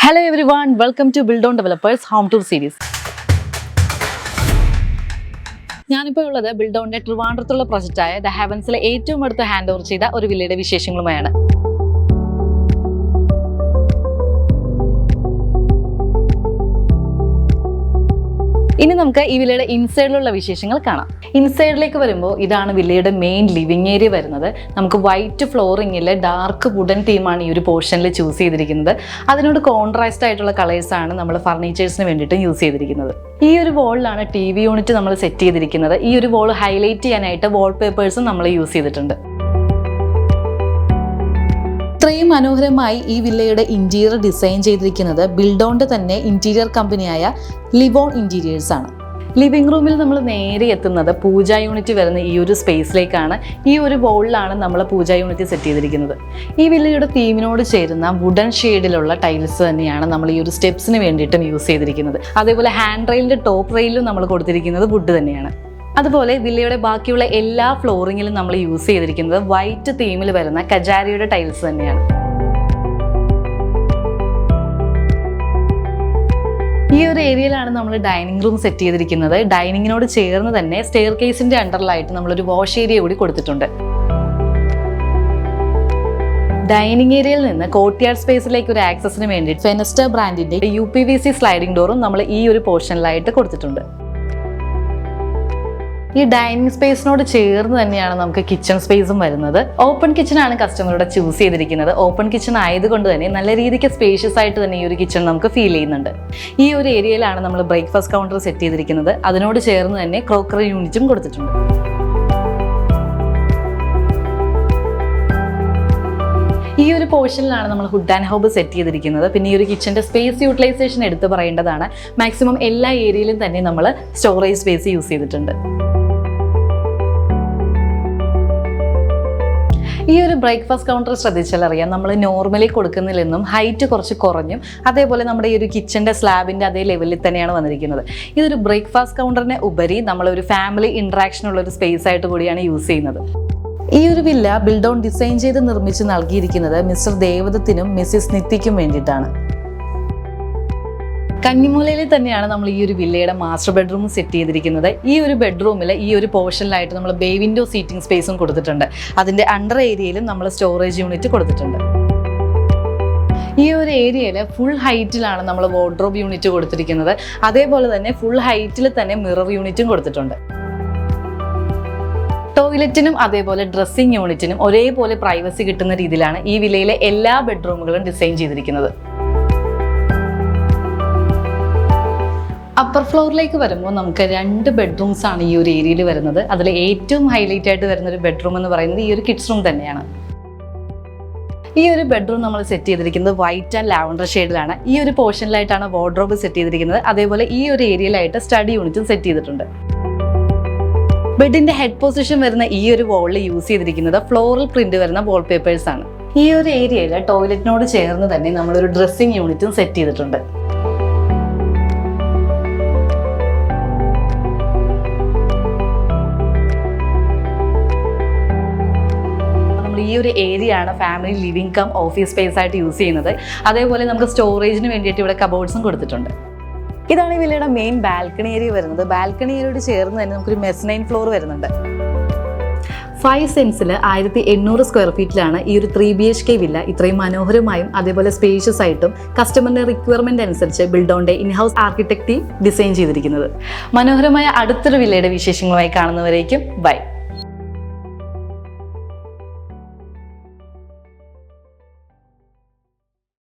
Hello everyone, welcome to Build On Developers Home Tour Series. ഞാനിപ്പോൾ ഉള്ളത് build ഓണിന്റെ ട്രിവാൻഡ്രത്തുള്ള പ്രൊജക്റ്റായ the ഹെവൻസിലെ ഏറ്റവും അടുത്ത് ഹാൻഡ് ഓവർ ചെയ്ത ഒരു വില്ലയുടെ വിശേഷങ്ങളുമായാണ്. ഇനി നമുക്ക് ഈ വില്ലയുടെ ഇൻസൈഡിലുള്ള വിശേഷങ്ങൾ കാണാം. ഇൻസൈഡിലേക്ക് വരുമ്പോൾ ഇതാണ് വില്ലയുടെ മെയിൻ ലിവിംഗ് ഏരിയ വരുന്നത്. നമുക്ക് വൈറ്റ് ഫ്ലോറിങ്ങിൽ ഡാർക്ക് വുഡൻ തീമാണ് ഈ ഒരു പോർഷനിൽ ചൂസ് ചെയ്തിരിക്കുന്നത്. അതിനോട് കോൺട്രാസ്റ്റ് ആയിട്ടുള്ള കളേഴ്സാണ് നമ്മൾ ഫർണിച്ചേഴ്സിന് വേണ്ടിയിട്ട് യൂസ് ചെയ്തിരിക്കുന്നത്. ഈ ഒരു വോളിലാണ് TV യൂണിറ്റ് നമ്മൾ സെറ്റ് ചെയ്തിരിക്കുന്നത്. ഈ ഒരു വോൾ ഹൈലൈറ്റ് ചെയ്യാനായിട്ട് വാൾപേപ്പേഴ്സും നമ്മൾ യൂസ് ചെയ്തിട്ടുണ്ട്. ഇത്രയും മനോഹരമായി ഈ വില്ലയുടെ ഇന്റീരിയർ ഡിസൈൻ ചെയ്തിരിക്കുന്നത് ബിൽഡോണിന്റെ തന്നെ ഇന്റീരിയർ കമ്പനിയായ ലിവോൺ ഇന്റീരിയേഴ്സ് ആണ്. ലിവിംഗ് റൂമിൽ നമ്മൾ നേരെ എത്തുന്നത് പൂജ യൂണിറ്റ് വരുന്ന ഈ ഒരു സ്പേസിലേക്കാണ്. ഈ ഒരു വോളിലാണ് നമ്മൾ പൂജ യൂണിറ്റ് സെറ്റ് ചെയ്തിരിക്കുന്നത്. ഈ വില്ലയുടെ തീമിനോട് ചേരുന്ന വുഡൻ ഷെയ്ഡിലുള്ള ടൈൽസ് തന്നെയാണ് നമ്മൾ ഈ ഒരു സ്റ്റെപ്സിന് വേണ്ടിയിട്ടും യൂസ് ചെയ്തിരിക്കുന്നത്. അതേപോലെ ഹാൻഡ് റെയിലിന്റെ ടോപ്പ് റെയിലും നമ്മൾ കൊടുത്തിരിക്കുന്നത് വുഡ് തന്നെയാണ്. അതുപോലെ വില്ലയുടെ ബാക്കിയുള്ള എല്ലാ ഫ്ലോറിങ്ങിലും നമ്മൾ യൂസ് ചെയ്തിരിക്കുന്നത് വൈറ്റ് തീമിൽ വരുന്ന കജാരിയുടെ ടൈൽസ് തന്നെയാണ്. ഈ ഒരു ഏരിയയിലാണ് നമ്മൾ ഡൈനിങ് റൂം സെറ്റ് ചെയ്തിരിക്കുന്നത്. ഡൈനിങ്ങിനോട് ചേർന്ന് തന്നെ സ്റ്റെയർ കേസിന്റെ അണ്ടറിലായിട്ട് നമ്മളൊരു വാഷ് ഏരിയ കൂടി കൊടുത്തിട്ടുണ്ട്. ഡൈനിങ് ഏരിയയിൽ നിന്ന് കോർട്ട്യാർഡ് സ്പേസിലേക്ക് ഒരു ആക്സസിന് വേണ്ടി ഫെനസ്റ്റർ ബ്രാൻഡിന്റെ UPVC സ്ലൈഡിംഗ് ഡോറും നമ്മൾ ഈ ഒരു പോർഷനിലായിട്ട് കൊടുത്തിട്ടുണ്ട്. ഈ ഡൈനിങ് സ്പേസിനോട് ചേർന്ന് തന്നെയാണ് നമുക്ക് കിച്ചൺ സ്പേസും വരുന്നത്. ഓപ്പൺ കിച്ചൺ ആണ് കസ്റ്റമറുടെ ചൂസ് ചെയ്തിരിക്കുന്നത്. ഓപ്പൺ കിച്ചൺ ആയതുകൊണ്ട് തന്നെ നല്ല രീതിക്ക് സ്പേഷ്യസ് ആയിട്ട് തന്നെ ഈ ഒരു കിച്ചൺ നമുക്ക് ഫീൽ ചെയ്യുന്നുണ്ട്. ഈ ഒരു ഏരിയയിലാണ് നമ്മൾ ബ്രേക്ക്ഫാസ്റ്റ് കൗണ്ടർ സെറ്റ് ചെയ്തിരിക്കുന്നത്. അതിനോട് ചേർന്ന് തന്നെ ക്രോക്കറി യൂണിറ്റും കൊടുത്തിട്ടുണ്ട്. ഈ ഒരു പോർഷനിലാണ് നമ്മൾ ഹുഡ് ആൻഡ് ഹോബ് സെറ്റ് ചെയ്തിരിക്കുന്നത്. പിന്നെ ഈ ഒരു കിച്ചന്റെ സ്പേസ് യൂട്ടിലൈസേഷൻ എടുത്ത് പറയേണ്ടതാണ്. മാക്സിമം എല്ലാ ഏരിയയിലും തന്നെ നമ്മൾ സ്റ്റോറേജ് സ്പേസ് യൂസ് ചെയ്തിട്ടുണ്ട്. ഈ ഒരു ബ്രേക്ക്ഫാസ്റ്റ് കൗണ്ടർ ശ്രദ്ധിച്ചാൽ അറിയാം, നമ്മൾ നോർമലി കൊടുക്കുന്നതിൽ ഹൈറ്റ് കുറച്ച് കുറഞ്ഞും അതേപോലെ നമ്മുടെ ഈ ഒരു കിച്ചന്റെ സ്ലാബിന്റെ അതേ ലെവലിൽ തന്നെയാണ് വന്നിരിക്കുന്നത്. ഇതൊരു ബ്രേക്ക്ഫാസ്റ്റ് കൗണ്ടറിനെ ഉപരി നമ്മളൊരു ഫാമിലി ഇന്ററാക്ഷൻ ഉള്ള ഒരു സ്പേസ് ആയിട്ട് കൂടിയാണ് യൂസ് ചെയ്യുന്നത്. ഈ ഒരു വില്ല ബിൽഡ് ഓൺ ഡിസൈൻ ചെയ്ത് നിർമ്മിച്ച് നൽകിയിരിക്കുന്നത് മിസ്റ്റർ ദേവദത്തിനും മിസ്സിസ് നിത്യയ്ക്കും വേണ്ടിയിട്ടാണ്. കന്നിമൂലയിൽ തന്നെയാണ് നമ്മൾ ഈ ഒരു വില്ലയുടെ മാസ്റ്റർ ബെഡ്റൂം സെറ്റ് ചെയ്തിരിക്കുന്നത്. ഈ ഒരു ബെഡ്റൂമിൽ ഈ ഒരു പോർഷനിലായിട്ട് നമ്മൾ ബേ വിൻഡോ സീറ്റിംഗ് സ്പേസും കൊടുത്തിട്ടുണ്ട്. അതിന്റെ അണ്ടർ ഏരിയയിലും നമ്മൾ സ്റ്റോറേജ് യൂണിറ്റ് കൊടുത്തിട്ടുണ്ട്. ഈ ഒരു ഏരിയയിൽ ഫുൾ ഹൈറ്റിലാണ് നമ്മൾ വാർഡ്രോബ് യൂണിറ്റ് കൊടുത്തിരിക്കുന്നത്. അതേപോലെ തന്നെ ഫുൾ ഹൈറ്റിൽ തന്നെ മിറർ യൂണിറ്റും കൊടുത്തിട്ടുണ്ട്. ടോയ്ലറ്റിനും അതേപോലെ ഡ്രസ്സിംഗ് യൂണിറ്റിനും ഒരേപോലെ പ്രൈവസി കിട്ടുന്ന രീതിയിലാണ് ഈ വില്ലയിലെ എല്ലാ ബെഡ്റൂമുകളും ഡിസൈൻ ചെയ്തിരിക്കുന്നത്. അപ്പർ ഫ്ലോറിലേക്ക് വരുമ്പോൾ നമുക്ക് 2 ബെഡ്റൂംസ് ആണ് ഈ ഒരു ഏരിയയിൽ വരുന്നത്. അതിൽ ഏറ്റവും ഹൈലൈറ്റ് ആയിട്ട് വരുന്ന ഒരു ബെഡ്റൂം എന്ന് പറയുന്നത് ഈ ഒരു കിഡ്സ് റൂം തന്നെയാണ്. ഈ ഒരു ബെഡ്റൂം നമ്മൾ സെറ്റ് ചെയ്തിരിക്കുന്നത് വൈറ്റ് ആൻഡ് ലാവൻഡർ ഷെയ്ഡിലാണ്. ഈ ഒരു പോർഷനിലായിട്ടാണ് വാർഡ്രോബ് സെറ്റ് ചെയ്തിരിക്കുന്നത്. അതേപോലെ ഈ ഒരു ഏരിയയിലായിട്ട് സ്റ്റഡി യൂണിറ്റും സെറ്റ് ചെയ്തിട്ടുണ്ട്. ബെഡിന്റെ ഹെഡ് പൊസിഷൻ വരുന്ന ഈ ഒരു വാളിൽ യൂസ് ചെയ്തിരിക്കുന്നത് ഫ്ലോറൽ പ്രിന്റ് വരുന്ന വാൾപേപ്പേഴ്സ് ആണ്. ഈ ഒരു ഏരിയയിൽ ടോയ്ലറ്റിനോട് ചേർന്ന് തന്നെ നമ്മളൊരു ഡ്രസ്സിംഗ് യൂണിറ്റും സെറ്റ് ചെയ്തിട്ടുണ്ട്. ഈ ഒരു ഏരിയ ആണ് family living cum office space ആയിട്ട് യൂസ് ചെയ്യുന്നത്. അതേപോലെ നമുക്ക് സ്റ്റോറേജിന് വേണ്ടിയിട്ട് ഇവിടെ കബോർഡ്സും കൊടുത്തിട്ടുണ്ട്. ഇതാണ് ഈ വില്ലയുടെ മെയിൻ ബാൽക്കണി ഏരിയ വരുന്നത്. ബാൽക്കണി ഏരിയയോട് ചേർന്ന് തന്നെ നമുക്കൊരു മെസ്നൈൻ ഫ്ലോർ വരുന്നുണ്ട്. 5 സെൻസിൽ 1800 സ്ക്വയർ ഫീറ്റിലാണ് ഈ ഒരു 3 BHK വില്ല ഇത്രയും മനോഹരമായും അതേപോലെ സ്പേഷ്യസ് ആയിട്ടും കസ്റ്റമറിന്റെ റിക്വയർമെന്റ് അനുസരിച്ച് ബിൽഡോണിന്റെ ഇൻഹൗസ് ആർക്കിടെക്ട് ടീം ഡിസൈൻ ചെയ്തിരിക്കുന്നത്. മനോഹരമായ അടുത്തൊരു വില്ലയുടെ വിശേഷങ്ങളുമായി കാണുന്നവരേക്കും ബൈ.